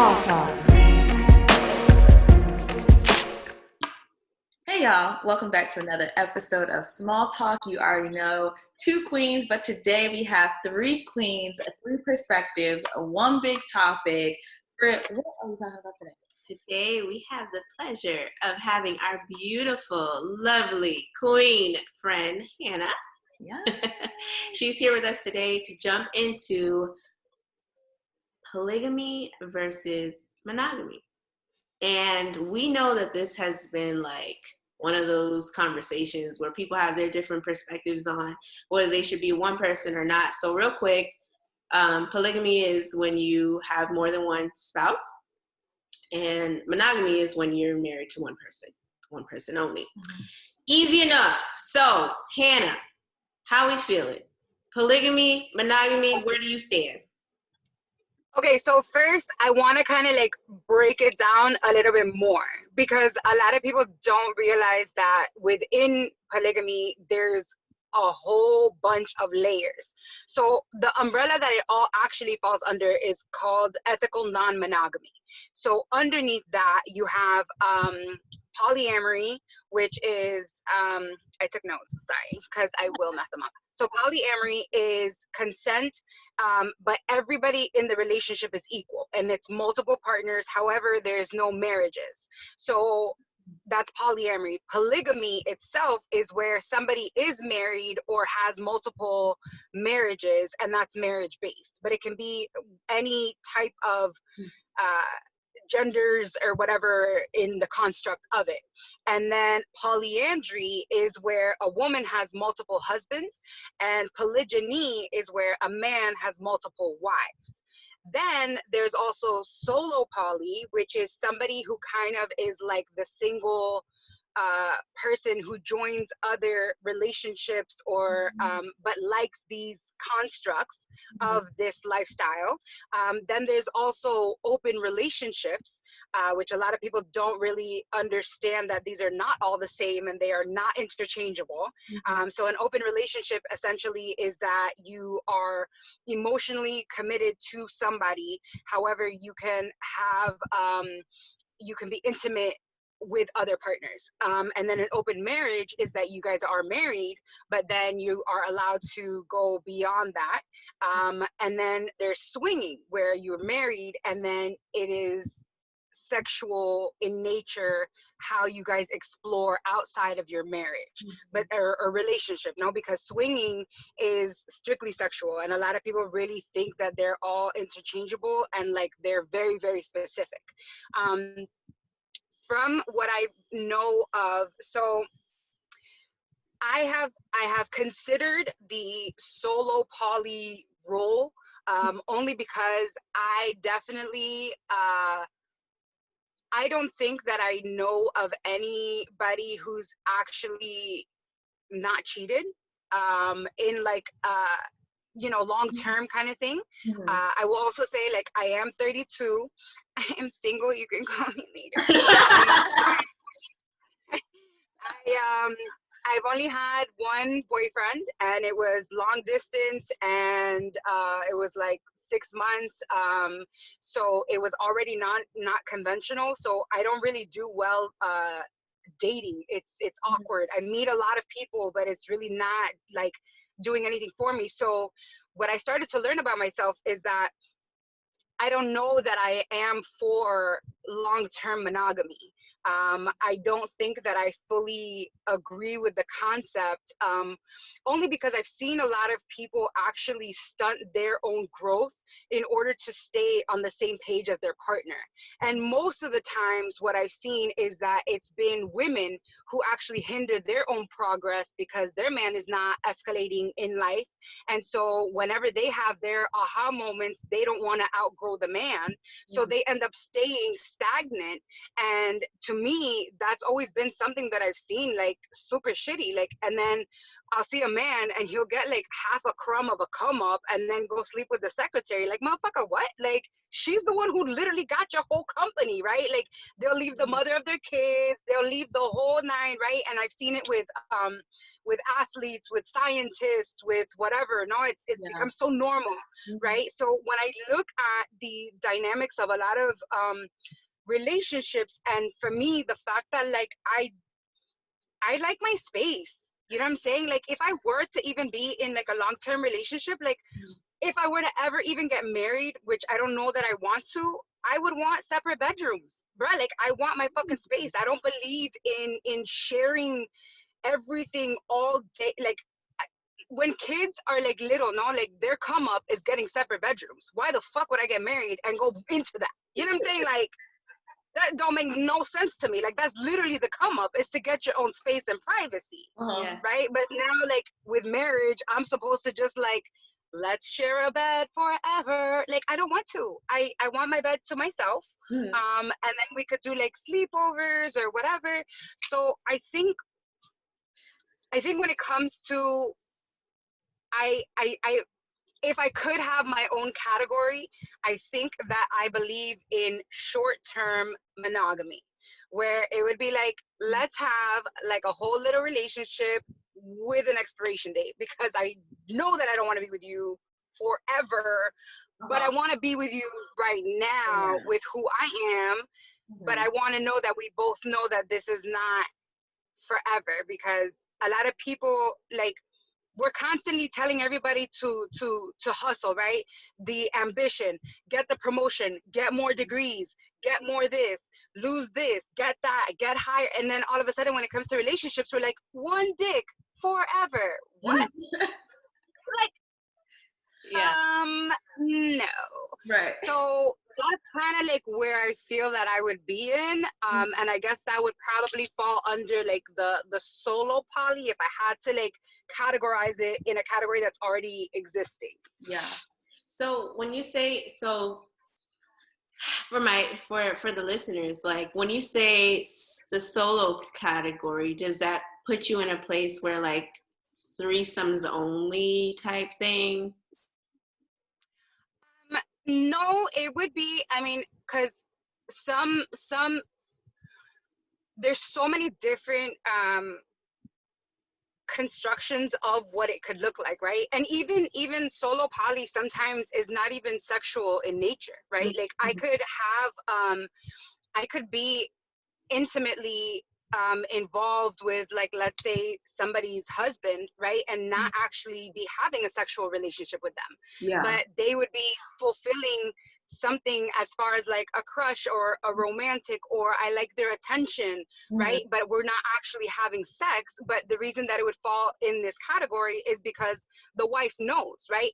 SmallTALK. Hey y'all, welcome back to another episode of Small Talk. You already know, two queens, but today we have three queens, three perspectives, one big topic. What are we talking about today? Today we have the pleasure of having our beautiful, lovely queen friend, Hannah. Yeah. She's here with us today to jump into polygamy versus monogamy. And we know that this has been like one of those conversations where people have their different perspectives on whether they should be one person or not. So real quick, polygamy is when you have more than one spouse. And monogamy is when you're married to one person only. Mm-hmm. Easy enough. So, Hannah, how we feeling? Polygamy, monogamy, where do you stand? Okay, so first I want to kind of like break it down a little bit more, because a lot of people don't realize that within polygamy there's a whole bunch of layers. So the umbrella that it all actually falls under is called ethical non-monogamy. So underneath that you have polyamory, which is I took notes, sorry, because I will mess them up. So polyamory is consent, but everybody in the relationship is equal and it's multiple partners. However, there's no marriages. So that's polyamory. Polygamy itself is where somebody is married or has multiple marriages, and that's marriage based, but it can be any type of genders or whatever in the construct of it. And then polyandry is where a woman has multiple husbands, and polygyny is where a man has multiple wives. Then there's also solo poly, which is somebody who kind of is like the single person who joins other relationships or but likes these constructs of this lifestyle. Then there's also open relationships, which a lot of people don't really understand that these are not all the same and they are not interchangeable. So an open relationship essentially is that you are emotionally committed to somebody. However, you can have you can be intimate with other partners. And then an open marriage is that you guys are married, but then you are allowed to go beyond that. And then there's swinging, where you're married and then it is sexual in nature, how you guys explore outside of your marriage, but or relationship. No, because swinging is strictly sexual, and a lot of people really think that they're all interchangeable, and like they're very, very specific. From what I know of, so I have considered the solo poly role only because I definitely I don't think that I know of anybody who's actually not cheated in like long-term kind of thing. I will also say, like, I am 32. I am single. You can call me later. I've only had one boyfriend, and it was long distance, and it was like 6 months. So it was already not conventional. So I don't really do well dating. It's awkward. I meet a lot of people, but it's really not like doing anything for me. So what I started to learn about myself is that I don't know that I am for long-term monogamy. I don't think that I fully agree with the concept, only because I've seen a lot of people actually stunt their own growth in order to stay on the same page as their partner. And most of the times what I've seen is that it's been women who actually hinder their own progress because their man is not escalating in life. And so whenever they have their aha moments, they don't want to outgrow the man. So they end up staying stagnant. And to me, that's always been something that I've seen like super shitty. Like, and then I'll see a man and he'll get like half a crumb of a come up and then go sleep with the secretary. Like, motherfucker, what? Like, she's the one who literally got your whole company, right? Like, they'll leave the mother of their kids, they'll leave the whole nine, right? And I've seen it with athletes, with scientists, with whatever. No, it's become so normal, right? So when I look at the dynamics of a lot of relationships, and for me, the fact that like I like my space. You know what I'm saying? Like, if I were to even be in like a long-term relationship, like if I were to ever even get married, which I don't know that I want to, I would want separate bedrooms, bruh. Like, I want my fucking space. I don't believe in sharing everything all day. Like, when kids are like little, no, like their come up is getting separate bedrooms. Why the fuck would I get married and go into that? You know what I'm saying? Like, that don't make no sense to me. Like, that's literally the come up, is to get your own space and privacy, right? But now, like with marriage, I'm supposed to just like, let's share a bed forever. Like, I don't want to. I want my bed to myself. And then we could do like sleepovers or whatever. So I think when it comes to, I if I could have my own category, I think that I believe in short-term monogamy, where it would be like, let's have like a whole little relationship with an expiration date, because I know that I don't want to be with you forever, but I want to be with you right now with who I am. But I want to know that we both know that this is not forever, because a lot of people, like, we're constantly telling everybody to hustle, right? The ambition, get the promotion, get more degrees, get more this, lose this, get that, get higher. And then all of a sudden when it comes to relationships, we're like, one dick forever. What? Like, no. Right. So that's kind of like where I feel that I would be in. And I guess that would probably fall under like the solo poly, if I had to like categorize it in a category that's already existing. Yeah. So when you say, so for the listeners, like when you say the solo category, does that put you in a place where like threesomes only type thing? No, it would be, I mean, because some there's so many different constructions of what it could look like, right? And even solo poly sometimes is not even sexual in nature, right? Like, I could be intimately involved with, like, let's say somebody's husband, right, and not actually be having a sexual relationship with them, but they would be fulfilling something as far as like a crush or a romantic, or I like their attention, right? But we're not actually having sex. But the reason that it would fall in this category is because the wife knows, right?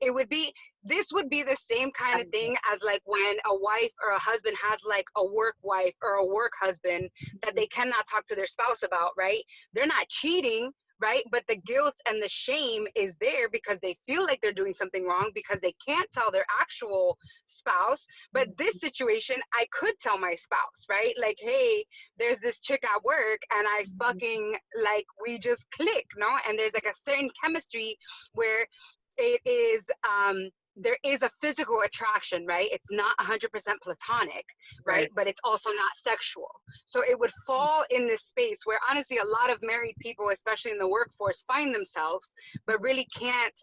This would be the same kind of thing as like when a wife or a husband has like a work wife or a work husband that they cannot talk to their spouse about, right? They're not cheating, right? But the guilt and the shame is there because they feel like they're doing something wrong because they can't tell their actual spouse. But this situation, I could tell my spouse, right? Like, hey, there's this chick at work and I fucking, like, we just click, no? And there's like a certain chemistry where it is, there is a physical attraction, right? It's not 100% platonic, right? But it's also not sexual. So it would fall in this space where honestly a lot of married people, especially in the workforce, find themselves, but really can't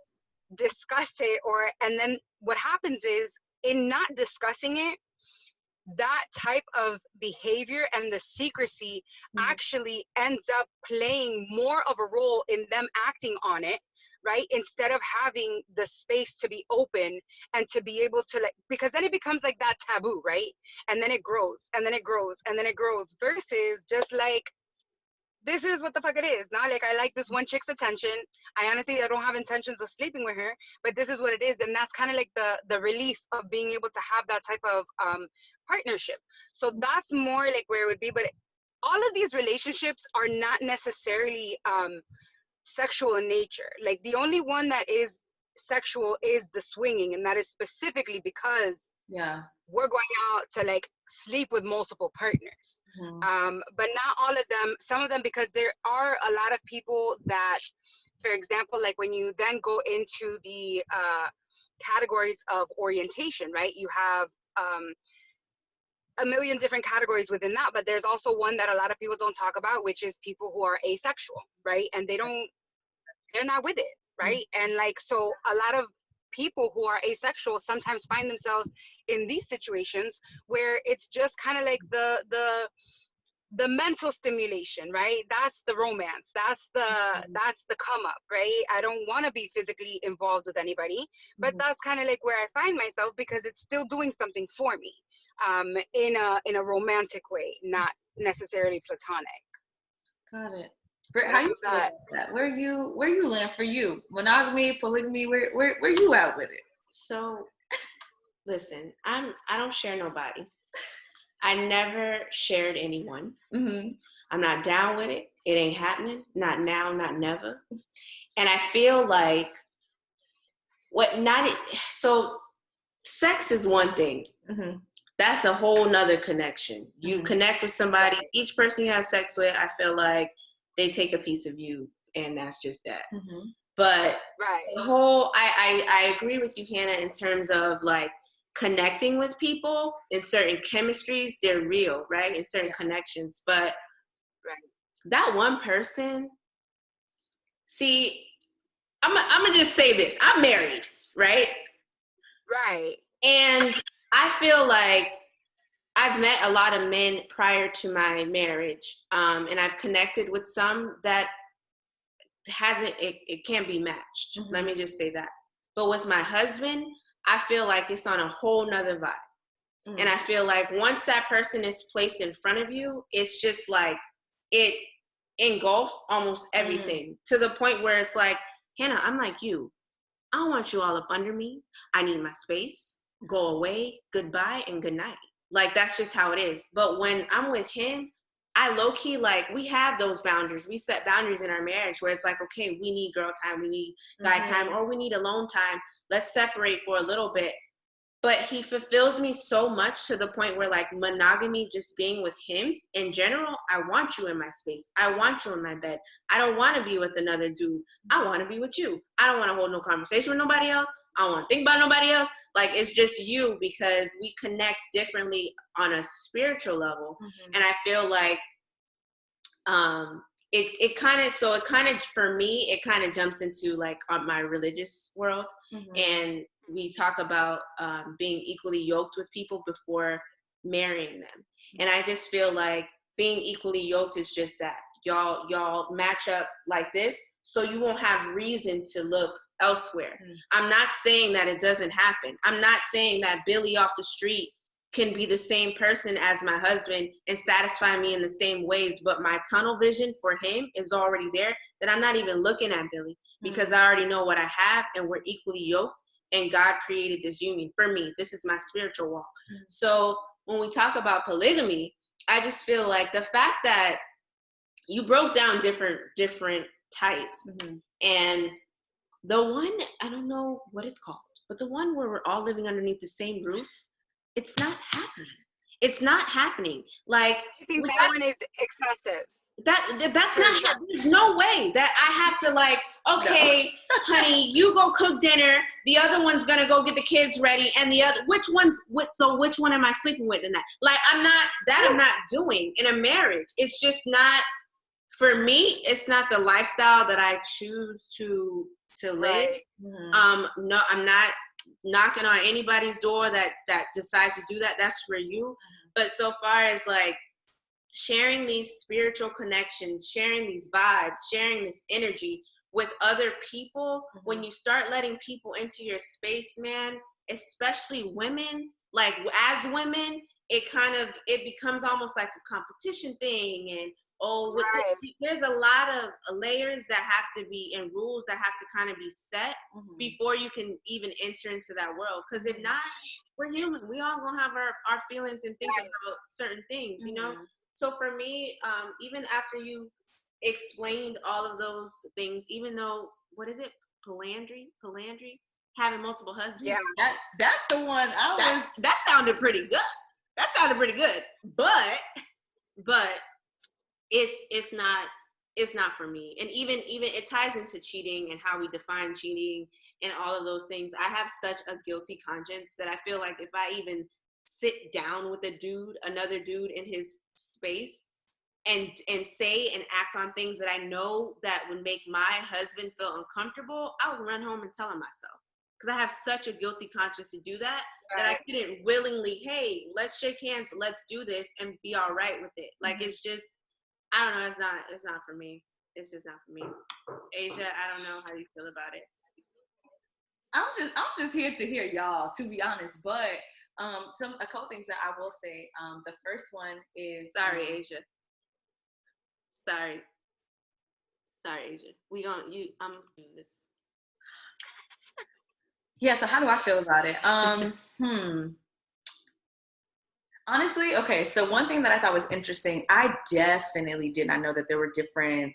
discuss it. And then what happens is, in not discussing it, that type of behavior and the secrecy actually ends up playing more of a role in them acting on it, right? Instead of having the space to be open and to be able to, like, because then it becomes like that taboo, right? And then it grows and then it grows and then it grows, versus just like, this is what the fuck it is. Now, like, I like this one chick's attention. I don't have intentions of sleeping with her, but this is what it is. And that's kind of like the release of being able to have that type of partnership. So that's more like where it would be. But all of these relationships are not necessarily sexual in nature. Like, the only one that is sexual is the swinging, and that is specifically because we're going out to like sleep with multiple partners. But not all of them. Some of them, because there are a lot of people that for example, like when you then go into the categories of orientation, right? You have a million different categories within that, but there's also one that a lot of people don't talk about, which is people who are asexual, right? And they're not with it, right? And like, so a lot of people who are asexual sometimes find themselves in these situations where it's just kind of like the mental stimulation, right? That's the romance, that's the come up, right? I don't want to be physically involved with anybody, but that's kind of like where I find myself, because it's still doing something for me, in a romantic way, not necessarily platonic. Got it. So How you feel that, about that? Where you land for you? Monogamy, polygamy, where you at with it? So listen, I don't share nobody. I never shared anyone. I'm not down with it. It ain't happening. Not now, not never. And I feel like so sex is one thing. That's a whole nother connection. You connect with somebody, each person you have sex with, I feel like they take a piece of you, and that's just that. But the whole, I agree with you, Hannah, in terms of like connecting with people in certain chemistries, they're real, right? In certain connections. But that one person, see, I'm gonna just say this. I'm married, right? right. And I feel like I've met a lot of men prior to my marriage, and I've connected with some that it can't be matched. Let me just say that. But with my husband, I feel like it's on a whole nother vibe. And I feel like once that person is placed in front of you, it's just like it engulfs almost everything to the point where it's like, Hannah, I'm like you. I don't want you all up under me. I need my space. Go away, goodbye, and good night. Like, that's just how it is. But when I'm with him, I low-key, like, we have those boundaries. We set boundaries in our marriage where it's like, okay, we need girl time, we need guy time, or we need alone time. Let's separate for a little bit. But he fulfills me so much to the point where, like, monogamy, just being with him in general, I want you in my space. I want you in my bed. I don't want to be with another dude. I want to be with you. I don't want to hold no conversation with nobody else. I don't want to think about nobody else. Like, it's just you, because we connect differently on a spiritual level. And I feel like it kind of, for me, it kind of jumps into like my religious world. And we talk about being equally yoked with people before marrying them. And I just feel like being equally yoked is just that. Y'all match up like this, so you won't have reason to look elsewhere. I'm not saying that it doesn't happen. I'm not saying that Billy off the street can be the same person as my husband and satisfy me in the same ways, but my tunnel vision for him is already there, that I'm not even looking at Billy, because I already know what I have, and we're equally yoked, and God created this union for me. This is my spiritual walk. So when we talk about polygamy, I just feel like the fact that you broke down different types, and the one, I don't know what it's called, but the one where we're all living underneath the same roof, it's not happening. It's not happening. Like, I think that one is excessive. That's not, there's no way that I have to, like, okay, honey, you go cook dinner, the other one's gonna go get the kids ready, and the other, which one am I sleeping with tonight? Like, I'm not doing in a marriage. It's just not, for me, it's not the lifestyle that I choose to live. No, I'm not knocking on anybody's door that decides to do that. That's for you. But so far as like sharing these spiritual connections, sharing these vibes, sharing this energy with other people, when you start letting people into your space, man, especially women, like as women, it becomes almost like a competition thing. And there's a lot of layers that have to be, and rules that have to kind of be set before you can even enter into that world. Because if not, we're human. We all gonna have our feelings and think about certain things, you know? So for me, even after you explained all of those things, even though, what is it? Polyandry, having multiple husbands. Yeah, that's the one. That sounded pretty good. But it's not it's not for me. And even it ties into cheating and how we define cheating and all of those things. I have such a guilty conscience that I feel like if I even sit down with another dude in his space and say and act on things that I know that would make my husband feel uncomfortable, I would run home and tell him myself. Because I have such a guilty conscience to do that, that I couldn't willingly, hey, let's shake hands, let's do this and be all right with it. Like, it's just, I don't know, it's not for me. It's just not for me. Asia, I don't know how you feel about it. I'm just here to hear y'all, to be honest. But a couple things that I will say. The first one is sorry, Asia. Sorry, Asia. I'm doing this. Yeah. So how do I feel about it? Honestly, okay. So one thing that I thought was interesting, I definitely did not know that there were different,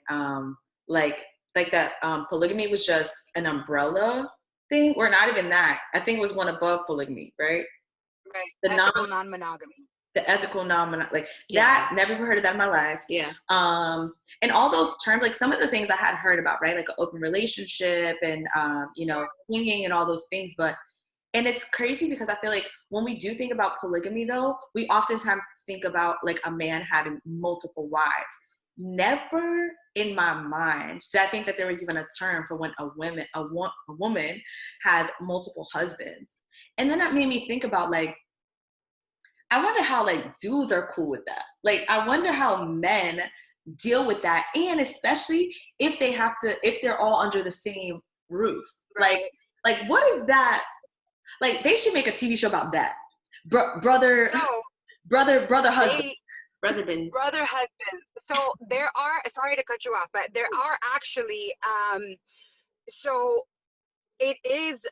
like that. Polygamy was just an umbrella thing, or not even that. I think it was one above polygamy, right? Right. The ethical non-monogamy. The ethical non-monogamy, that, never heard of that in my life. Yeah. And all those terms, like some of the things I had heard about, right? Like an open relationship and, swinging and all those things. And it's crazy because I feel like when we do think about polygamy, though, we oftentimes think about like a man having multiple wives. Never in my mind did I think that there was even a term for when a woman has multiple husbands. And then that made me think about, like, I wonder how, like, dudes are cool with that. Like, I wonder how men deal with that, and especially if they're all under the same roof. Right. Like what is that? Like, they should make a TV show about that. Brother husband. Brother husbands. So there are, sorry to cut you off, but there are actually, so it is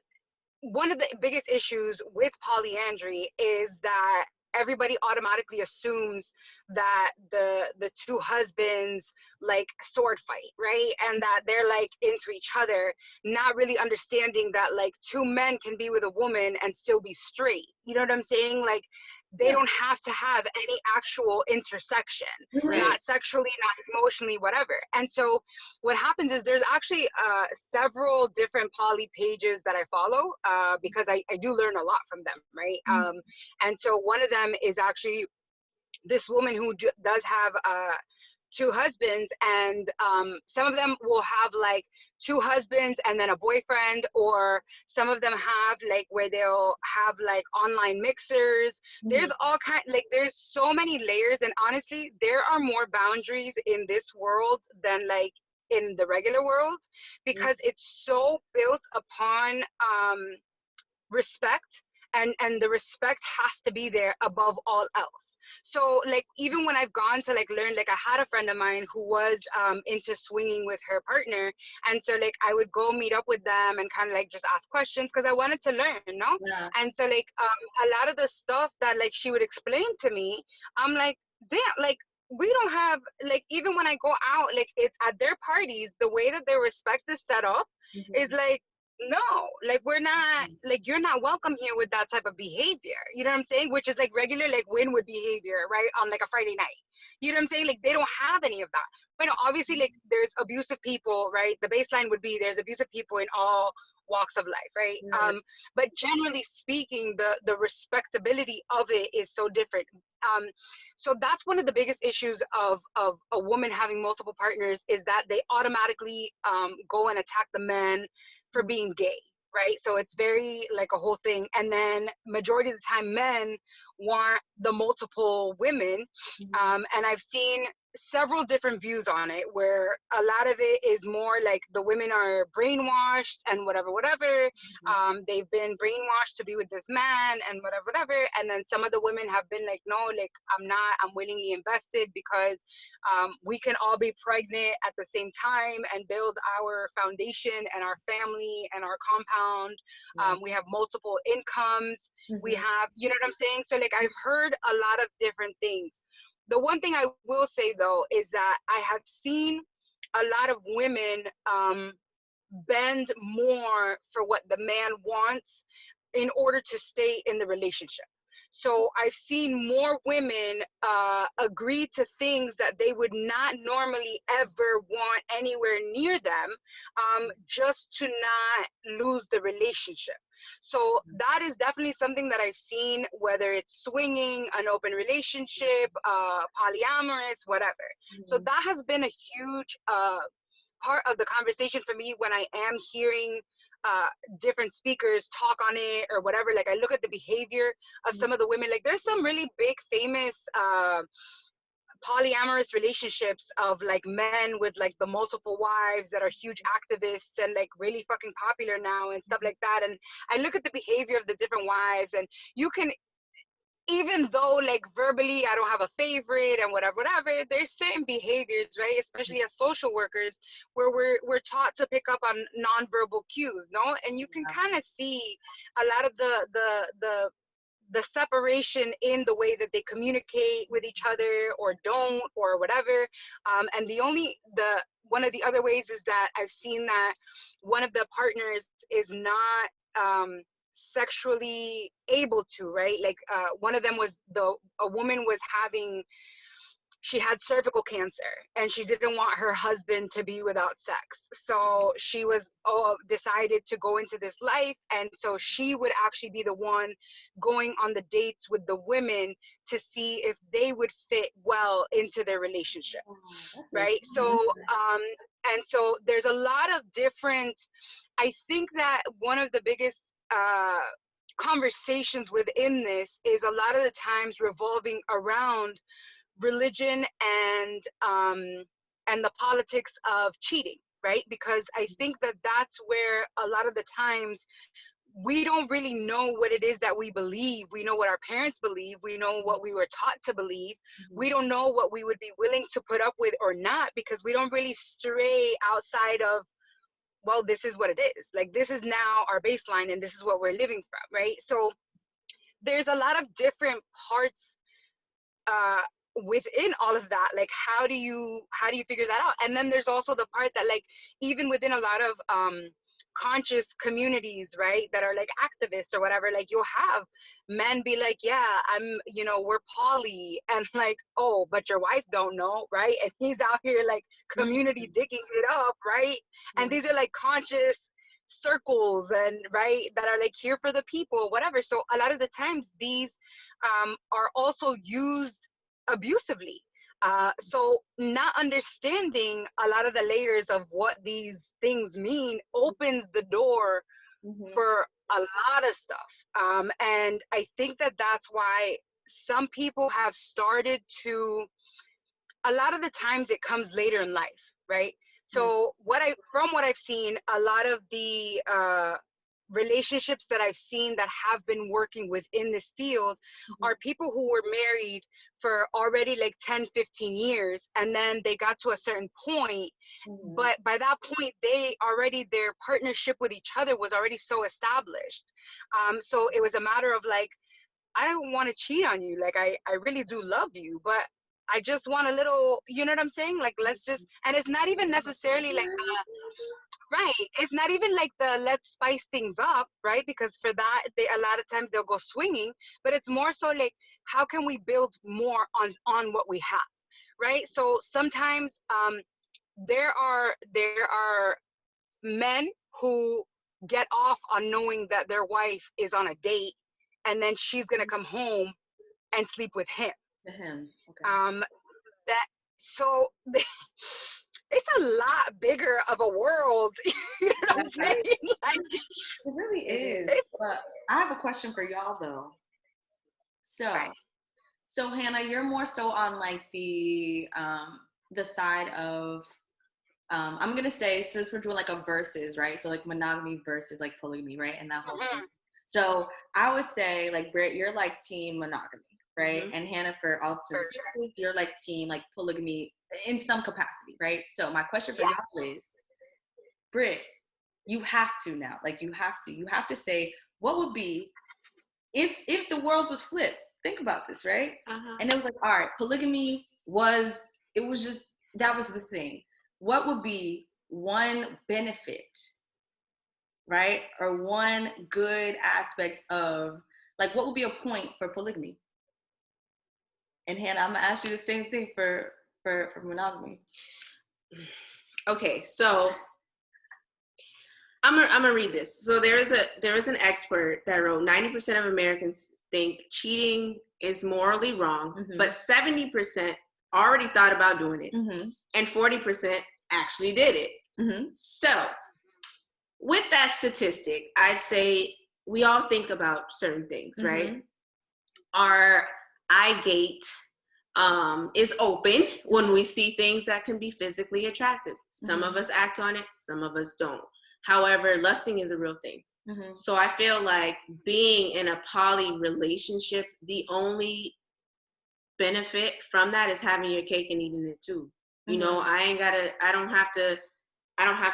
one of the biggest issues with polyandry is that everybody automatically assumes that the two husbands like sword fight, right? And that they're like into each other, not really understanding that like two men can be with a woman and still be straight. You know what I'm saying? Like, they don't have to have any actual intersection, not sexually, not emotionally, whatever. And so what happens is there's actually several different poly pages that I follow because I do learn a lot from them, right? And so one of them is actually this woman who does have two husbands, and some of them will have like two husbands and then a boyfriend, or some of them have like where they'll have like online mixers. There's all kind, like there's so many layers, and honestly there are more boundaries in this world than like in the regular world, because it's so built upon respect, and the respect has to be there above all else. So like, even when I've gone to like learn, like I had a friend of mine who was into swinging with her partner, and so like I would go meet up with them and kind of like just ask questions because I wanted to learn, you know? And so like a lot of the stuff that like she would explain to me, I'm like, damn, like we don't have, like, even when I go out, like it's at their parties, the way that their respect is set up is like, no, like we're not, like you're not welcome here with that type of behavior, you know what I'm saying? Which is like regular like Winwood behavior, right, on like a Friday night, you know what I'm saying? Like they don't have any of that. But no, obviously like there's abusive people, right? The baseline would be there's abusive people in all walks of life, right? But generally speaking, the respectability of it is so different. So that's one of the biggest issues of a woman having multiple partners, is that they automatically go and attack the men for being gay, right? So it's very like a whole thing. And then majority of the time men want the multiple women. And I've seen several different views on it, where a lot of it is more like the women are brainwashed and whatever they've been brainwashed to be with this man and whatever, and then some of the women have been like, no, like I'm willingly invested because we can all be pregnant at the same time and build our foundation and our family and our compound. We have multiple incomes, we have, you know what I'm saying? So like I've heard a lot of different things. The one thing I will say though is that I have seen a lot of women bend more for what the man wants in order to stay in the relationship. So I've seen more women agree to things that they would not normally ever want anywhere near them, just to not lose the relationship. So that is definitely something that I've seen, whether it's swinging, an open relationship, polyamorous, whatever. So that has been a huge part of the conversation for me when I am hearing different speakers talk on it or whatever. Like, I look at the behavior of some of the women. Like, there's some really big famous polyamorous relationships of like men with like the multiple wives that are huge activists and like really fucking popular now and stuff like that. And I look at the behavior of the different wives, and you can, even though like verbally I don't have a favorite and whatever, there's certain behaviors, right? Especially as social workers, where we're taught to pick up on nonverbal cues, no? And you can kind of see a lot of the separation in the way that they communicate with each other or don't or whatever. And one of the other ways is that I've seen that one of the partners is not sexually able to, right? Like one of them was a woman was she had cervical cancer and she didn't want her husband to be without sex. So she was decided to go into this life. And so she would actually be the one going on the dates with the women to see if they would fit well into their relationship. Right. So, and so there's a lot of different, I think that one of the biggest conversations within this is a lot of the times revolving around religion and the politics of cheating, right? Because I think that that's where a lot of the times we don't really know what it is that we believe. We know what our parents believe. We know what we were taught to believe. We don't know what we would be willing to put up with or not, because we don't really stray outside of, well, this is what it is. Like, this is now our baseline and this is what we're living from, right? So there's a lot of different parts within all of that. Like, how do you figure that out? And then there's also the part that, like, even within a lot of conscious communities, right, that are like activists or whatever, like, you'll have men be like, yeah, we're poly, and like, oh, but your wife don't know, right? And he's out here like community digging it up, right? And these are like conscious circles, and right, that are like here for the people, whatever. So a lot of the times these are also used abusively. So not understanding a lot of the layers of what these things mean opens the door for a lot of stuff. And I think that that's why some people have started to, a lot of the times it comes later in life, right? So from what I've seen, a lot of the relationships that I've seen that have been working within this field are people who were married for already like 10, 15 years, and then they got to a certain point, but by that point their partnership with each other was already so established. So it was a matter of like, I don't want to cheat on you, like I really do love you, but I just want a little, you know what I'm saying? Like, let's just, and it's not even necessarily like right. It's not even like the let's spice things up, right? Because for that, a lot of times they'll go swinging, but it's more so like, how can we build more on what we have, right? So sometimes there are men who get off on knowing that their wife is on a date, and then she's gonna come home and sleep with him. Okay. That so. It's a lot bigger of a world. You know what I'm saying? Like, it really is. But I have a question for y'all though. So Hannah, you're more so on like the side of I'm gonna say, since we're doing like a versus, right? So like monogamy versus like polygamy, right? And that whole thing. So I would say, like, Britt, you're like team monogamy, right? And Hannah, for all you're like team like polygamy in some capacity, right? So my question for y'all is, Britt, you have to now, like you have to say, what would be if the world was flipped? Think about this, right? And it was like, all right, polygamy was that was the thing. What would be one benefit, right? Or one good aspect of Like, what would be a point for polygamy? And Hannah, I'm gonna ask you the same thing for monogamy. Okay, so I'm gonna read this. So there is an expert that wrote 90% of Americans think cheating is morally wrong, but 70% already thought about doing it, and 40% actually did it. So with that statistic, I'd say we all think about certain things, right? Our eye gate is open when we see things that can be physically attractive. Some of us act on it, some of us don't. However, lusting is a real thing. So I feel like being in a poly relationship, the only benefit from that is having your cake and eating it too. You know, I don't have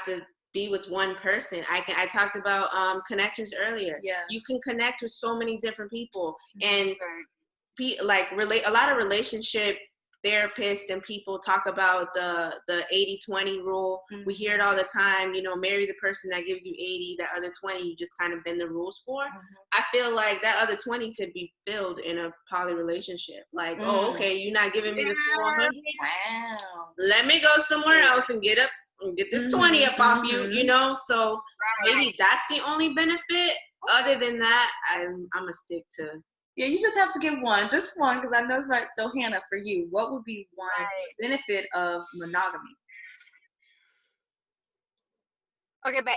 to be with one person. I talked about connections earlier. Yeah. You can connect with so many different people, and a lot of relationship therapists and people talk about the 80-20 rule. We hear it all the time, you know, marry the person that gives you 80, that other 20 you just kind of bend the rules for. I feel like that other 20 could be filled in a poly relationship. Like, oh, okay, you're not giving me the 400. Wow. Let me go somewhere else and get this 20 up off you, you know? So maybe that's the only benefit. Other than that, I'm gonna stick to. Yeah, you just have to give one, just one, because I know it's right. So, Hannah, for you, what would be one benefit of monogamy? Okay, but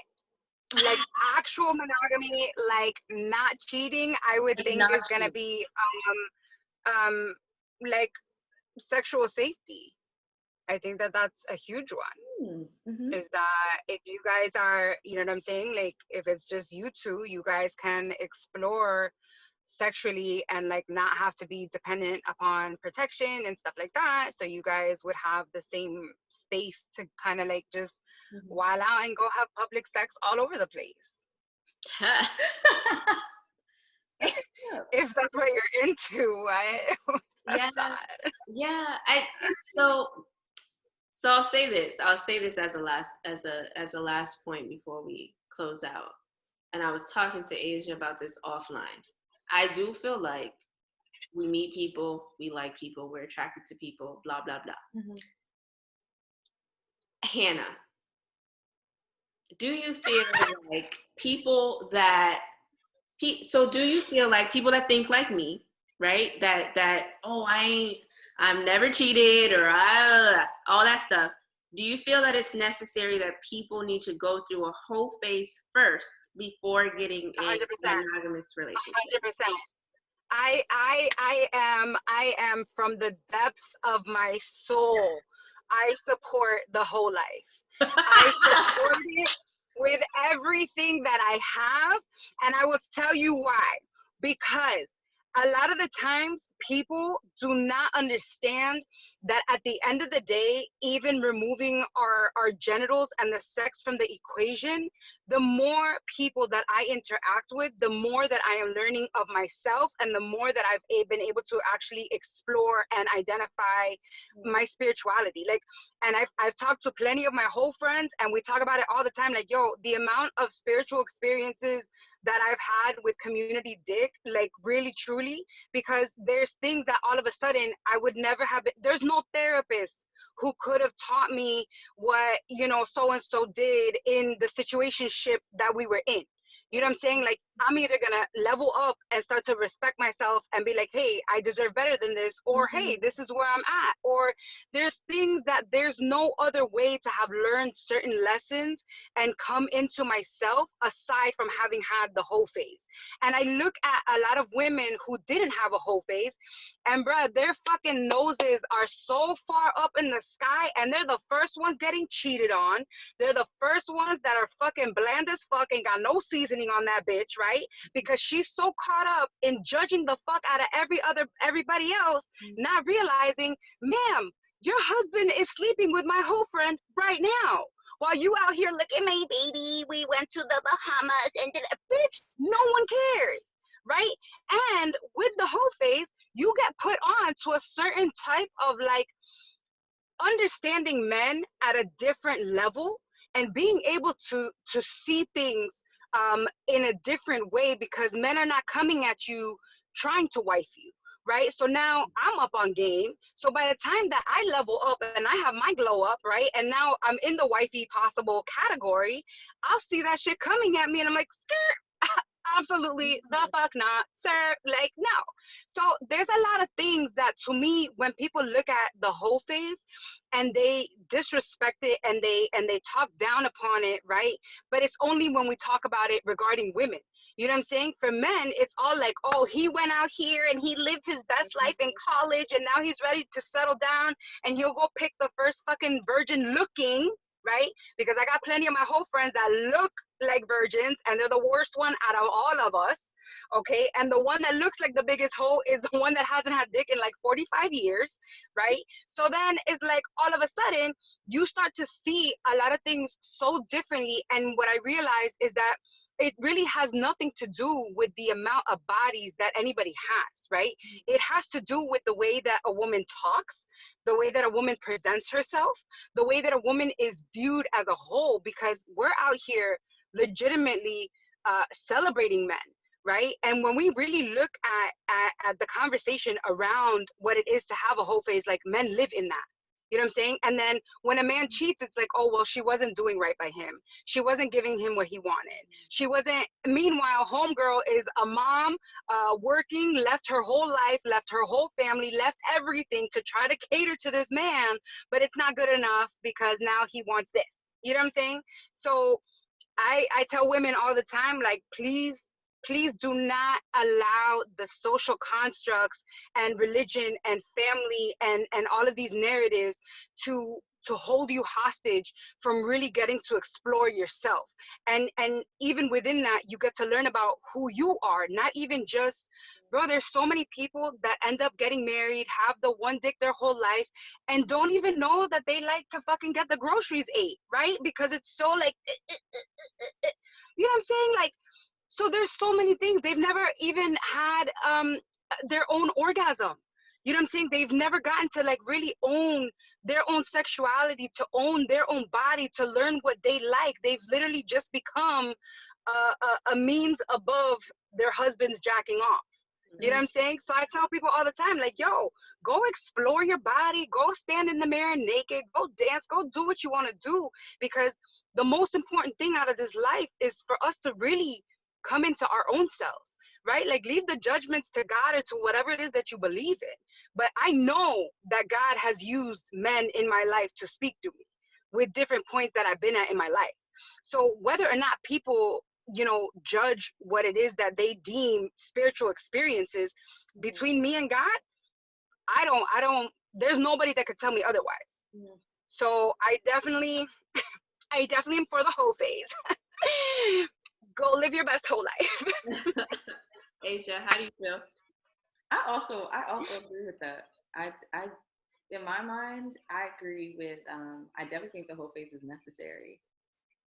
like actual monogamy, like not cheating, I would think is gonna be like sexual safety. I think that that's a huge one. Is that if you guys are, you know what I'm saying? Like if it's just you two, you guys can explore sexually and like not have to be dependent upon protection and stuff like that. So you guys would have the same space to kind of like just while out and go have public sex all over the place. If that's what you're into, So I'll say this as a last point before we close out. And I was talking to Asia about this offline. I do feel like we meet people, we like people, we're attracted to people, blah, blah, blah. Hannah, do you feel like people that think like me, right? That I'm never cheated or all that stuff. Do you feel that it's necessary that people need to go through a whole phase first before getting a 100%. monogamous relationship? 100%. I am from the depths of my soul. I support the whole life. I support it with everything that I have, and I will tell you why. Because a lot of the times people do not understand that at the end of the day, even removing our genitals and the sex from the equation, the more people that I interact with, the more that I am learning of myself and the more that I've been able to actually explore and identify my spirituality. Like, and I've talked to plenty of my whole friends and we talk about it all the time. Like, yo, the amount of spiritual experiences that I've had with community dick, like really truly, because there's things that all of a sudden I would never have been, there's no therapist who could have taught me what, you know, so-and-so did in the situationship that we were in. You know what I'm saying? Like, I'm either gonna level up and start to respect myself and be like, hey, I deserve better than this, or hey, this is where I'm at. Or there's things that there's no other way to have learned certain lessons and come into myself aside from having had the whole phase. And I look at a lot of women who didn't have a whole phase, and bruh, their fucking noses are so far up in the sky, and they're the first ones getting cheated on. They're the first ones that are fucking bland as fuck and got no seasoning on that bitch, right? Because she's so caught up in judging the fuck out of everybody else, not realizing, ma'am, your husband is sleeping with my whole friend right now. While you out here, look at my baby, we went to the Bahamas and did a bitch, no one cares, right? And with the whole phase, you get put on to a certain type of like understanding men at a different level and being able to see things in a different way, because men are not coming at you trying to wife you, right? So now I'm up on game. So by the time that I level up and I have my glow up, right, and now I'm in the wifey possible category, I'll see that shit coming at me and I'm like, absolutely the fuck not, sir. Like, no. So there's a lot of things that, to me, when people look at the whole phase and they disrespect it and they talk down upon it, right? But it's only when we talk about it regarding women. You know what I'm saying? For men, it's all like, oh, he went out here and he lived his best life in college and now he's ready to settle down and he'll go pick the first fucking virgin looking, right? Because I got plenty of my whole friends that look like virgins and they're the worst one out of all of us, okay? And the one that looks like the biggest hoe is the one that hasn't had dick in like 45 years, right? So then it's like all of a sudden you start to see a lot of things so differently. And what I realized is that it really has nothing to do with the amount of bodies that anybody has, right? It has to do with the way that a woman talks, the way that a woman presents herself, the way that a woman is viewed as a whole, because we're out here legitimately celebrating men, right? And when we really look at the conversation around what it is to have a whole phase, like, men live in that. You know what I'm saying? And then when a man cheats, it's like, oh, well, she wasn't doing right by him. She wasn't giving him what he wanted. She wasn't. Meanwhile, homegirl is a mom, working, left her whole life, left her whole family, left everything to try to cater to this man, but it's not good enough because now he wants this. You know what I'm saying? So I tell women all the time, like, please do not allow the social constructs and religion and family and all of these narratives to hold you hostage from really getting to explore yourself. And even within that, you get to learn about who you are, not even just, bro, there's so many people that end up getting married, have the one dick their whole life, and don't even know that they like to fucking get the groceries ate, right? Because it's so like, you know what I'm saying? Like, so there's so many things. They've never even had their own orgasm. You know what I'm saying? They've never gotten to like really own their own sexuality, to own their own body, to learn what they like. They've literally just become a means above their husbands jacking off. You know what I'm saying? So I tell people all the time, like, yo, go explore your body, go stand in the mirror naked, go dance, go do what you want to do. Because the most important thing out of this life is for us to really come into our own selves, right? Like, leave the judgments to God or to whatever it is that you believe in. But I know that God has used men in my life to speak to me with different points that I've been at in my life. So whether or not people, you know, judge what it is that they deem spiritual experiences, between me and God, I don't, there's nobody that could tell me otherwise. So I definitely am for the whole phase. Go live your best whole life. Aisha, how do you feel? I also agree with that. I in my mind, I agree with I definitely think the whole phase is necessary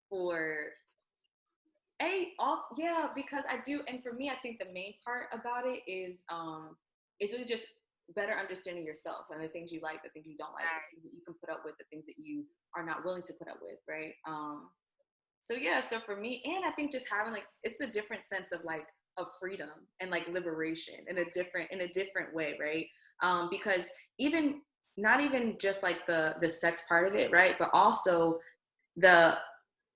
for because I do, and for me, I think the main part about it is it's really just better understanding yourself and the things you like, the things you don't like, the things that you can put up with, the things that you are not willing to put up with, right? So for me, and I think just having like, it's a different sense of like of freedom and like liberation in a different way, right? Because even not even just like the sex part of it, right? But also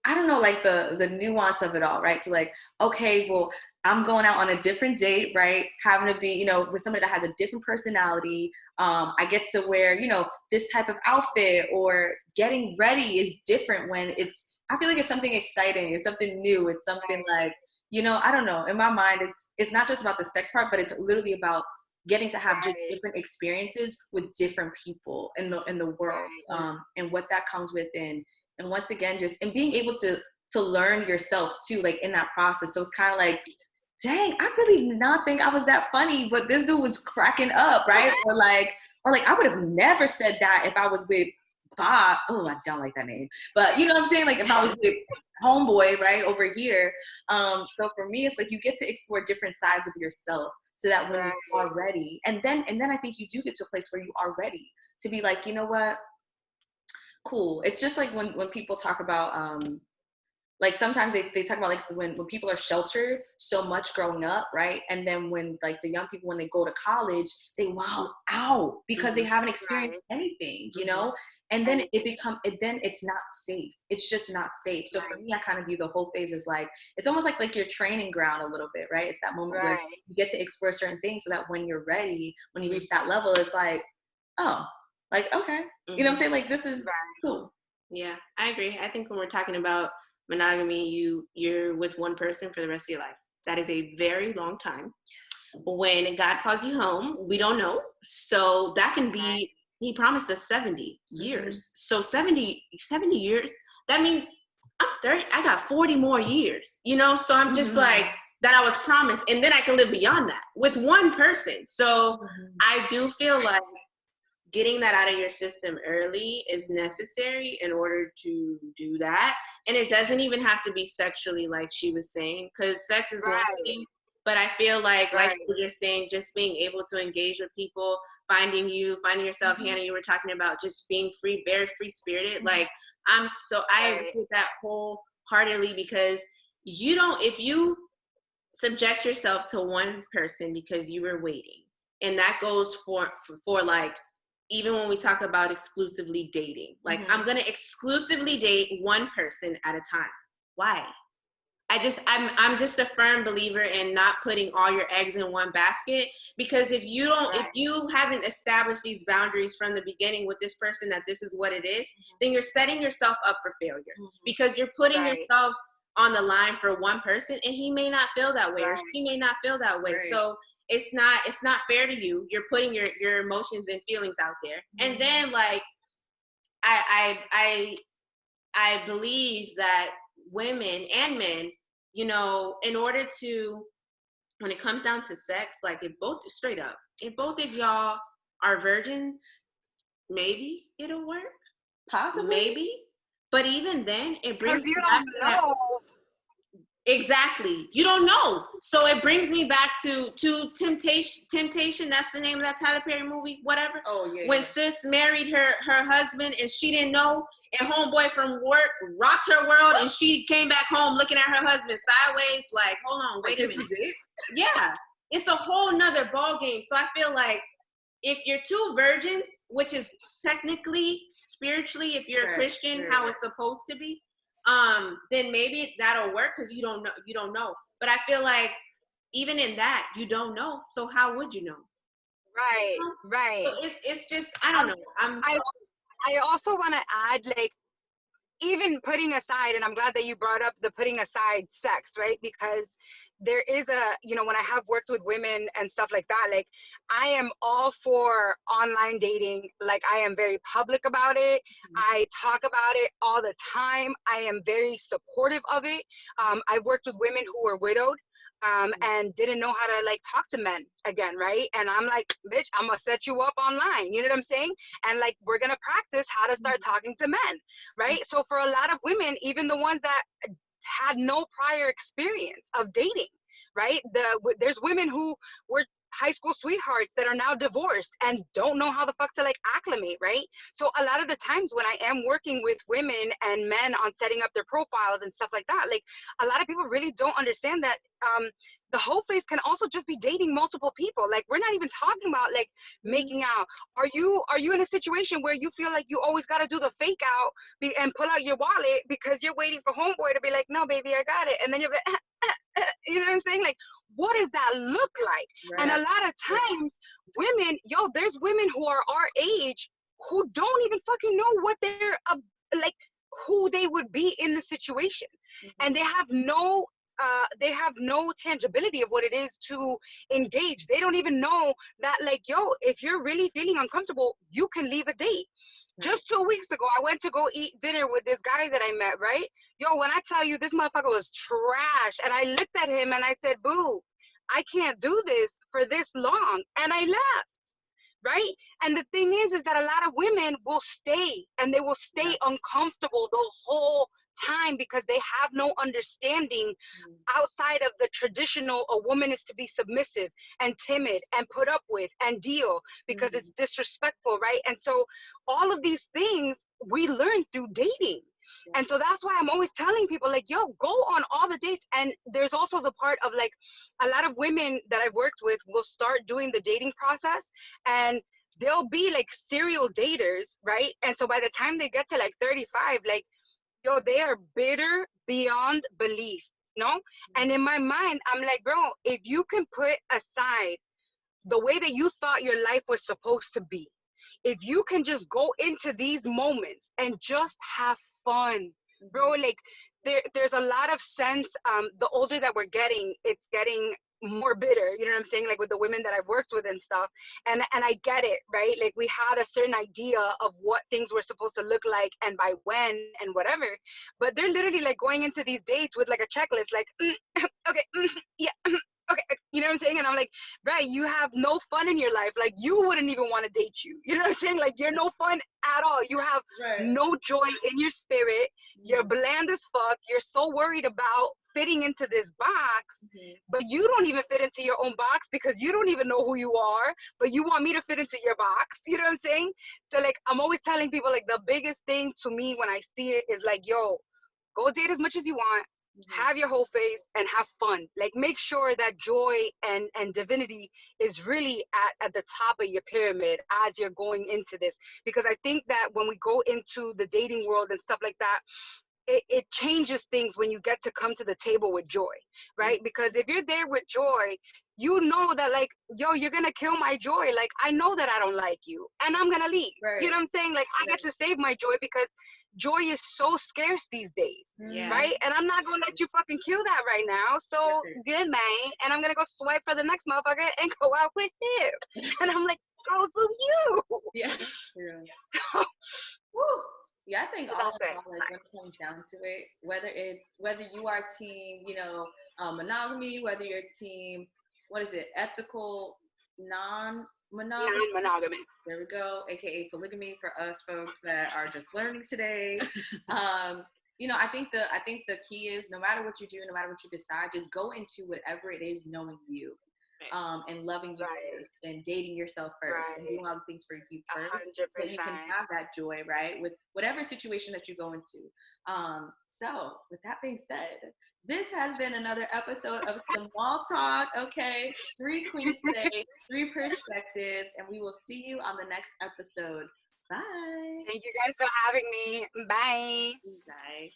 I don't know, like the nuance of it all, right? So like, okay, well, I'm going out on a different date, right? Having to be, you know, with somebody that has a different personality. I get to wear, you know, this type of outfit, or getting ready is different when I feel like it's something exciting. It's something new. It's something like, you know, I don't know. In my mind, it's not just about the sex part, but it's literally about getting to have just different experiences with different people in the world, and what that comes with. And once again, just, and being able to learn yourself too, like in that process. So it's kind of like, dang, I really did not think I was that funny, but this dude was cracking up, right? or like I would have never said that if I was with Bob. Oh, I don't like that name, but you know what I'm saying? Like if I was with homeboy, right, over here. So for me, it's like you get to explore different sides of yourself, so that when you are ready, and then I think you do get to a place where you are ready to be like, you know what? Cool. It's just like when people talk about like sometimes they talk about like when people are sheltered so much growing up, right? And then when like the young people, when they go to college, they wild out because they haven't experienced anything, you know? And then then it's not safe. It's just not safe. So for me, I kind of view the whole phase as like, it's almost like your training ground a little bit, right? It's that moment where you get to explore certain things so that when you're ready, when you reach that level, it's like, oh, like, okay. You know what I'm saying? Like, this is cool. Yeah, I agree. I think when we're talking about monogamy, you're with one person for the rest of your life. That is a very long time. When God calls you home, we don't know. So that can be, he promised us 70 years. So 70 years, that means I'm 30, I got 40 more years, you know? So I'm just like, that I was promised. And then I can live beyond that with one person. So I do feel like getting that out of your system early is necessary in order to do that. And it doesn't even have to be sexually, like she was saying, because sex is one thing. But I feel like you were just saying, just being able to engage with people, finding yourself, Hannah, you were talking about just being free, very free spirited. Like I agree with that wholeheartedly, because if you subject yourself to one person because you were waiting, and that goes for like, even when we talk about exclusively dating, like I'm going to exclusively date one person at a time. Why? I'm just a firm believer in not putting all your eggs in one basket, because if you haven't established these boundaries from the beginning with this person, that this is what it is, then you're setting yourself up for failure, because you're putting yourself on the line for one person, and he may not feel that way, or she may not feel that way. So it's not fair to you. You're putting your emotions and feelings out there. And then like I believe that women and men, you know, in order to, when it comes down to sex, like if both of y'all are virgins, maybe it'll work. Possibly. Maybe. But even then, it brings you back don't know. Exactly. You don't know. So it brings me back to Temptation. That's the name of that Tyler Perry movie, whatever. Oh, yeah. When sis married her husband and she didn't know, and homeboy from work rocked her world, and she came back home looking at her husband sideways like, hold on, wait a minute. This is it? Yeah. It's a whole nother ball game. So I feel like if you're two virgins, which is technically, spiritually, if you're a Christian, how it's supposed to be, then maybe that'll work, because you don't know. But I feel like even in that, you don't know. So how would you know? Right. So it's just, I don't know. I also want to add, like, even putting aside, and I'm glad that you brought up the putting aside sex, right? Because there is when I have worked with women and stuff like that, like I am all for online dating. Like I am very public about it. I talk about it all the time. I am very supportive of it. I've worked with women who were widowed and didn't know how to like talk to men again, right? And I'm like, bitch, I'm gonna set you up online. You know what I'm saying? And like, we're gonna practice how to start talking to men, right? So for a lot of women, even the ones that had no prior experience of dating, right? There's women who were high school sweethearts that are now divorced and don't know how the fuck to like acclimate, right? So a lot of the times when I am working with women and men on setting up their profiles and stuff like that, like a lot of people really don't understand that the whole phase can also just be dating multiple people. Like we're not even talking about like making out. Are you in a situation where you feel like you always got to do the fake out and pull out your wallet because you're waiting for homeboy to be like, no baby, I got it, and then you're like you know what I'm saying? Like, what does that look like? Right. And a lot of times women, there's women who are our age who don't even fucking know what they're like, who they would be in the situation. And they have no tangibility of what it is to engage. They don't even know that, like, if you're really feeling uncomfortable, you can leave a date. Just 2 weeks ago, I went to go eat dinner with this guy that I met, right? When I tell you this motherfucker was trash, and I looked at him and I said, boo, I can't do this for this long. And I left, right? And the thing is that a lot of women will stay, and they will stay uncomfortable the whole time because they have no understanding outside of the traditional, a woman is to be submissive and timid and put up with and deal because it's disrespectful, right? And so all of these things we learn through dating. And so that's why I'm always telling people, like, yo, go on all the dates. And there's also the part of, like, a lot of women that I've worked with will start doing the dating process, and they'll be like serial daters, right? And so by the time they get to like 35, like, yo, they are bitter beyond belief, no? And in my mind, I'm like, bro, if you can put aside the way that you thought your life was supposed to be, if you can just go into these moments and just have fun, bro, like, there's a lot of sense. The older that we're getting, it's getting more bitter, you know what I'm saying, like with the women that I've worked with and stuff. And I get it, right? Like, we had a certain idea of what things were supposed to look like and by when and whatever, but they're literally like going into these dates with like a checklist, like, okay, yeah, okay, you know what I'm saying? And I'm like, right, you have no fun in your life. Like, you wouldn't even want to date you. You know what I'm saying? Like, you're no fun at all. You have no joy in your spirit. You're bland as fuck. You're so worried about fitting into this box, but you don't even fit into your own box because you don't even know who you are, but you want me to fit into your box. You know what I'm saying? So, like, I'm always telling people, like, the biggest thing to me when I see it is like, yo, go date as much as you want. Have your whole face and have fun. Like, make sure that joy and divinity is really at the top of your pyramid as you're going into this. Because I think that when we go into the dating world and stuff like that, it changes things when you get to come to the table with joy, right? Because if you're there with joy, you know that, like, yo, you're gonna kill my joy. Like, I know that I don't like you and I'm gonna leave. You know what I'm saying? Like, I get to save my joy because joy is so scarce these days, right? And I'm not gonna let you fucking kill that right now. So good man. And I'm gonna go swipe for the next motherfucker and go out with him. And I'm like, go to you. Yeah. So, yeah, I think so all in that's all, like, when it comes down to it, whether you are team, monogamy, whether you're team, what is it, ethical, non-monogamy. Non-monogamy. There we go, aka polygamy for us folks that are just learning today. I think the key is, no matter what you do, no matter what you decide, just go into whatever it is knowing you. And loving you first, and dating yourself first, and doing all the things for you first, 100%. so you can have that joy, right, with whatever situation that you go into. So with that being said, this has been another episode of Small Talk. Okay, 3 queens today, 3 perspectives, and we will see you on the next episode. Bye. Thank you guys for having me. Bye. Bye.